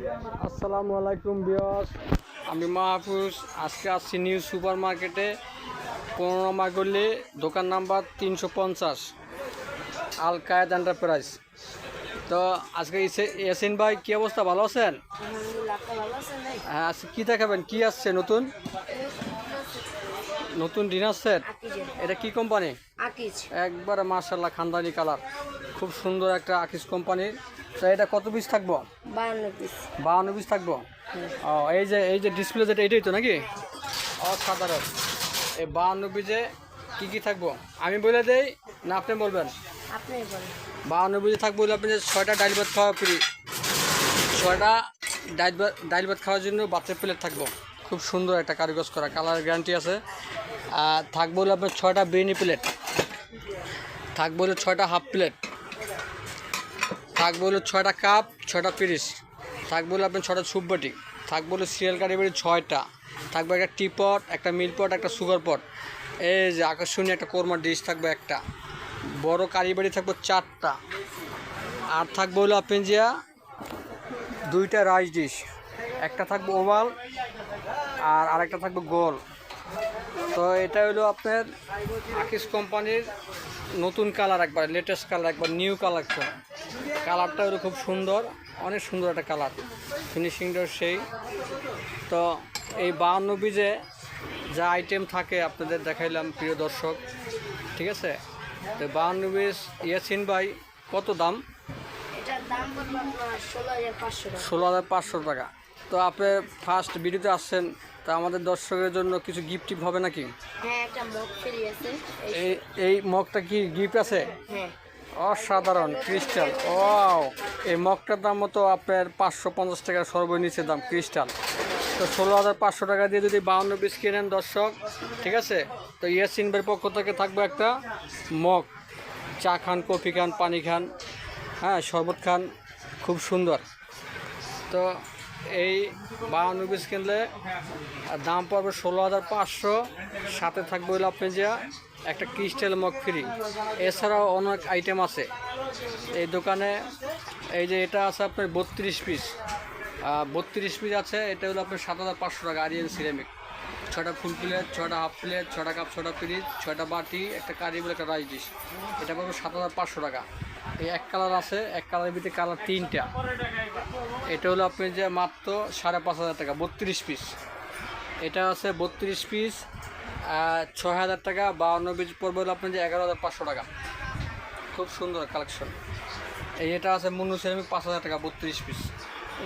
আসসালামু আলাইকুম ভিউয়ার্স, আমি মাহফুজ। আজকে আসছি নিউ সুপার মার্কেটে 15 নম্বর গলি, দোকান নাম্বার 350, আল কায়েদ এন্টারপ্রাইজ। তো আজকে ইয়াসিন ভাই, কি অবস্থা, ভালো আছেন? হ্যাঁ, আজকে কী দেখাবেন, কি আসছে নতুন? নতুন ডিনার সেট। এটা কি কোম্পানি? একবারে মাশাআল্লাহ খানদানি কালার, খুব সুন্দর একটা আকিজ কোম্পানির। তো এটা কত পিস থাকবো? 52 পিস থাকবো। ও, এই যে ডিসপ্লে যেটা, এটাই তো নাকি? অসাধারণ। এই 52 পিসে কী কী থাকবো আমি বলে দেই না আপনি বলবেন? 52 পিসে থাকবো হলে আপনি 6টা ডাইল ভাত খাওয়া ফ্রি, 6টা ডাইল ভাত খাওয়ার জন্য বাচ্চার প্লেট থাকবো। খুব সুন্দর একটা কারিগজ করা, কালার গ্যারান্টি আছে। আর থাকবো হলে আপনার 6টা বিরিয়ানি প্লেট, থাকবো হলে 6টা হাফ প্লেট, থাকবো হলো 6টা কাপ, 6টা পিরিস, থাকবো হলো আপনার 6টা স্যুপ বাটি, থাকবো হলো সিরিয়াল কারিবারি 6টা, থাকবে একটা টি পট, একটা মিল পট, একটা সুগার পট, এই যে আকর্ষণীয় একটা কোরমা ডিশ থাকবে একটা, বড় কারিবারি থাকবো 4টা, আর থাকবো হলো আপনি যে 2টা রাইস ডিশ, একটা থাকবো ওভাল আর আরেকটা থাকবো গোল। তো এটা হলো আপনার আকিজ কোম্পানির নতুন কালার, একবার লেটেস্ট কালার, একবার নিউ কালেকশন। কালারটা হলো খুব সুন্দর, অনেক সুন্দর একটা কালার, ফিনিশিংটাও সেই। তো এই 52 পিসে যা আইটেম থাকে আপনাদের দেখাইলাম প্রিয় দর্শক, ঠিক আছে? তো 52 পিস ইয়াসিন ভাই, কত দাম? 16,500 টাকা। তো আপনি ফার্স্ট ভিডিওতে আসছেন, তা আমাদের দর্শকের জন্য কিছু গিফট টিপ হবে নাকি? হ্যাঁ, একটা মগ ফ্রি আছে। এই মগটা কি গিফট আছে? হ্যাঁ। অসাধারণ ক্রিস্টাল। ওয়াও, এই মগটার দাম মতো আপনার 550 টাকার সর্বনিচে দাম ক্রিস্টাল। তো 16,500 টাকা দিয়ে যদি 52 পিস কিনেন দর্শক, ঠিক আছে? তো ইয়াসিন ভাইয়ের পক্ষ থেকে থাকবে একটা মগ, চা খান, কফি খান, পানি খান, হ্যাঁ শরবত খান, খুব সুন্দর। তো এই 52 পিস কিনলে দাম পড়বে 16,500, সাথে থাকবে হলো আপনি যে একটা ক্রিস্টাল মগ ফ্রি। এছাড়াও অনেক আইটেম আছে এই দোকানে। এই যে এটা আছে আপনার 32 পিস, 32 পিস আছে। এটা হলো আপনার 7,500 টাকা, আরিয়ান সিরামিক। 6টা ফুল প্লেট, 6টা হাফ প্লেট, 6টা কাপ, 6টা পিরিচ, 6টা বাটি, একটা কারি বলে একটা রাইস ডিশ। এটা পাবো 7,500 টাকা। এই এক কালার আছে, এক কালারের ভিতরে কালার 3টা। এটা হলো আপনি যে মাত্র 5,500 টাকা, 32 পিস। এটা আছে 32 পিস, 6,000 টাকা। 52 পিস পড়বে হলো আপনি যে 11,500 টাকা। খুব সুন্দর কালেকশন। এটা আছে মুন্নু সিরামিক, 5,000 টাকা, 32 পিস।